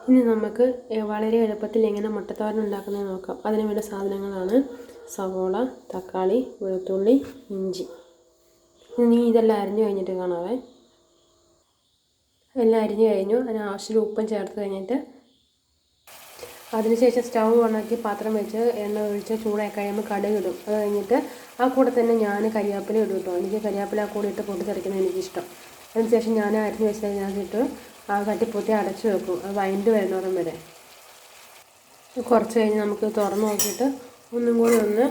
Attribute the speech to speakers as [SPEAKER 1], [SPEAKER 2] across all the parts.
[SPEAKER 1] ഇനി നമുക്ക് വളരെ എളുപ്പത്തിൽ എങ്ങനെ മുട്ടത്തോരൻ ഉണ്ടാക്കുന്നത് നോക്കാം. അതിന് വേണ്ട സാധനങ്ങളാണ് സവോള, തക്കാളി, വെളുത്തുള്ളി, ഇഞ്ചി. ഇനി ഇതെല്ലാം അരിഞ്ഞു കഴിഞ്ഞിട്ട് കാണാവേ. എല്ലാം അരിഞ്ഞു കഴിഞ്ഞു. അതിന് ആവശ്യത്തിന് ഉപ്പും ചേർത്ത് കഴിഞ്ഞിട്ട് അതിനുശേഷം സ്റ്റൗ ഓണാക്കി പാത്രം വെച്ച് എണ്ണ ഒഴിച്ച് ചൂടായി കഴിയുമ്പോൾ കടുക് ഇടും. അത് കഴിഞ്ഞിട്ട് ആ കൂടെ തന്നെ ഞാൻ കരിവേപ്പില ഇടും കേട്ടോ. എനിക്ക് കരിവേപ്പില ആ കൂടെ ഇട്ട് പൊട്ടിത്തെറിക്കുന്നത് എനിക്കിഷ്ടം. അതിനുശേഷം ഞാൻ അരിഞ്ഞ് വെച്ചതിനകത്തിട്ട് ആ തട്ടിപ്പൊത്തി അടച്ചു വെക്കും. അത് വഴണ്ട് വരുന്നോളം വരെ. കുറച്ച് കഴിഞ്ഞ് നമുക്ക് തുറന്ന് നോക്കിയിട്ട് ഒന്നും കൂടി ഒന്ന്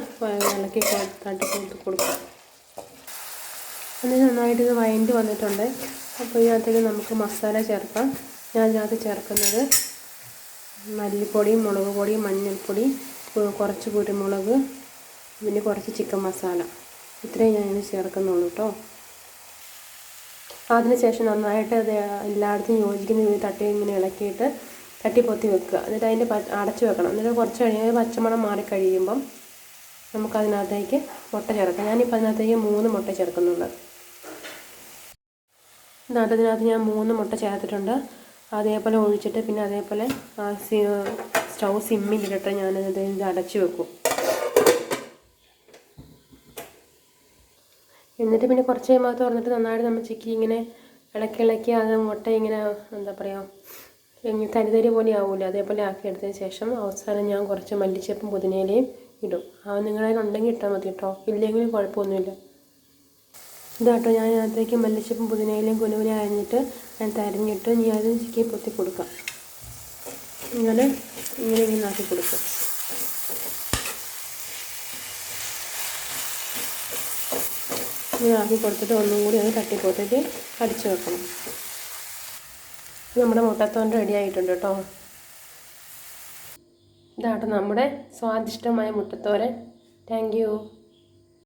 [SPEAKER 1] ഇളക്കി തട്ടിപ്പൊത്തി കൊടുക്കാം. എന്നിട്ട് നന്നായിട്ട് ഇത് വഴണ്ട് വന്നിട്ടുണ്ട്. അപ്പോൾ ഇതിനകത്തേക്ക് നമുക്ക് മസാല ചേർക്കാം. ഞാൻ ഇതിനകത്ത് ചേർക്കുന്നത് മല്ലിപ്പൊടി, മുളക് പൊടി, മഞ്ഞൾപ്പൊടി, കുറച്ച് കുരുമുളക്, പിന്നെ കുറച്ച് ചിക്കൻ മസാല, ഇത്രയും ഞാൻ ഇതിന് ചേർക്കുന്നുള്ളൂ കേട്ടോ. അതിനുശേഷം നന്നായിട്ട് അത് എല്ലായിടത്തും യോജിക്കുന്ന രീതിയിൽ തട്ടി ഇങ്ങനെ ഇളക്കിയിട്ട് തട്ടിപ്പൊത്തി വെക്കുക. എന്നിട്ട് അതിൻ്റെ അടച്ചു വെക്കണം. എന്നിട്ട് കുറച്ച് കഴിഞ്ഞ് പച്ചമണം മാറിക്കഴിയുമ്പം നമുക്കതിനകത്തേക്ക് മുട്ട ചേർക്കാം. ഞാനിപ്പോൾ അതിനകത്തേക്ക് 3 മുട്ട ചേർക്കുന്നുണ്ട്. ഇതിനകത്ത് ഞാൻ 3 മുട്ട ചേർത്തിട്ടുണ്ട്. അതേപോലെ ഒഴിച്ചിട്ട് പിന്നെ അതേപോലെ സ്റ്റൗ സിമ്മിലിട്ടിട്ട് ഞാനത് അടച്ചു വെക്കും. എന്നിട്ട് പിന്നെ കുറച്ച് കഴിയുമ്പോൾ തുറന്നിട്ട് നന്നായിട്ട് നമ്മൾ ചിക്കി ഇങ്ങനെ ഇളക്കി അത് മുട്ട ഇങ്ങനെ എന്താ പറയുക തരിതരി പോലെ ആവില്ല. അതേപോലെ ആക്കിയെടുത്തതിന് ശേഷം അവസാനം ഞാൻ കുറച്ച് മല്ലിച്ചപ്പും പുതിനയിലയും ഇടും. അത് നിങ്ങളുടെ ഉണ്ടെങ്കിൽ ഇട്ടാൽ മതി കേട്ടോ, ഇല്ലെങ്കിലും കുഴപ്പമൊന്നുമില്ല. ഇതാട്ടോ ഞാൻ അതിനകത്തേക്ക് മല്ലിച്ചപ്പും പുതിനയിലയും കുനുകുന അരിഞ്ഞിട്ട് ഞാൻ തരിഞ്ഞിട്ട് ഇനി അത് ചിക്കി പൊത്തി കൊടുക്കാം. ഇങ്ങനെ ആക്കി കൊടുക്കും. ഇങ്ങനെ ആക്കി കൊടുത്തിട്ട് ഒന്നും കൂടി അത് തട്ടിപ്പൊത്തിട്ട് അടിച്ചു വെക്കണം. നമ്മുടെ മുട്ടത്തോരൻ റെഡി ആയിട്ടുണ്ട് കേട്ടോ. ഇതാട്ടോ നമ്മുടെ സ്വാദിഷ്ടമായ മുട്ടത്തോരൻ. Thank you.